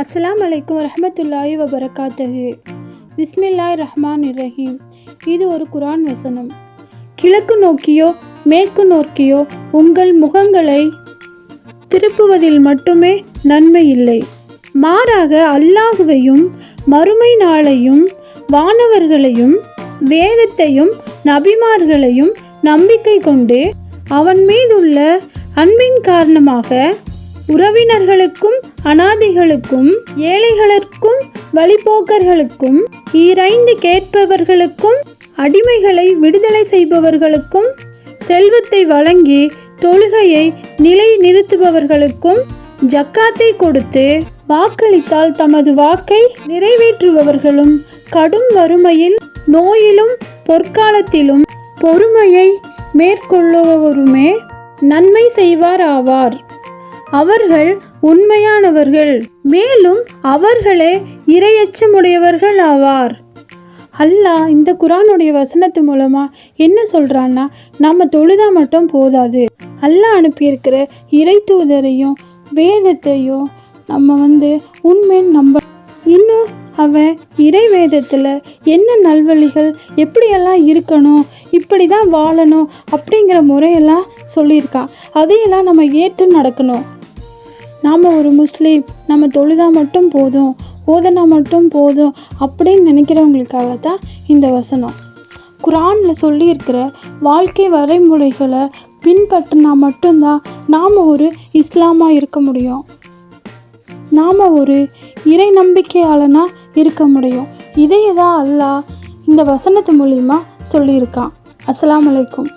அஸ்ஸலாமு அலைக்கும் வரஹ்மத்துல்லாஹி வபரகாத்துஹு. பிஸ்மில்லாஹிர் ரஹ்மானிர் ரஹீம். இது ஒரு குர்ஆன் வசனம். கிழக்கு நோக்கியோ மேற்கு நோக்கியோ உங்கள் முகங்களை திருப்புவதில் மட்டுமே நன்மை இல்லை, மாறாக அல்லாஹுவையும் மறுமை நாளையும் வானவர்களையும் வேதத்தையும் நபிமார்களையும் நம்பிக்கை கொண்டு அவன் மீதுள்ள அன்பின் காரணமாக உறவினர்களுக்கும் அனாதைகளுக்கும் ஏழைகளுக்கும் வழிபோக்கர்களுக்கும் ஈரைந்து கேட்பவர்களுக்கும் அடிமைகளை விடுதலை செய்பவர்களுக்கும் செல்வத்தை வழங்கி தொழுகையை நிலை நிறுத்துபவர்களுக்கும் ஜக்காத்தை கொடுத்து வாக்களித்தால் தமது வாக்கை நிறைவேற்றுபவர்களும் கடும் வறுமையில் நோயிலும் பொற்காலத்திலும் பொறுமையை மேற்கொள்ளுபவருமே நன்மை செய்வார் ஆவார். அவர்கள் உண்மையானவர்கள், மேலும் அவர்களே இறையச்சமுடையவர்கள் ஆவார். அல்லாஹ் இந்த குர்ஆனுடைய வசனத்து மூலமாக என்ன சொல்கிறான்னா, நம்ம தொழுதா மட்டும் போதாது, அல்லாஹ் அனுப்பியிருக்கிற இறை தூதரையும் வேதத்தையும் நம்ம உண்மைன்னு நம்ப, இன்னும் அவன் இறை வேதத்தில் என்ன நல்வழிகள் எப்படியெல்லாம் இருக்கணும், இப்படி தான் வாழணும் அப்படிங்கிற முறையெல்லாம் சொல்லியிருக்கான். அதையெல்லாம் நம்ம ஏற்று நடக்கணும். நாம் ஒரு முஸ்லீம், நம்ம தொழுதா மட்டும் போதும், ஓதனா மட்டும் போதும் அப்படின்னு நினைக்கிறவங்களுக்காக தான் இந்த வசனம். குர்ஆனில் சொல்லியிருக்கிற வாழ்க்கை வரைமுறைகளை பின்பற்றினா மட்டும்தான் நாம் ஒரு இஸ்லாமாக இருக்க முடியும், நாம் ஒரு இறை நம்பிக்கையாளனாக இருக்க முடியும். இதையே தான் அல்லாஹ் இந்த வசனத்து மூலிமா சொல்லியிருக்கான். அஸ்ஸலாமு அலைக்கும்.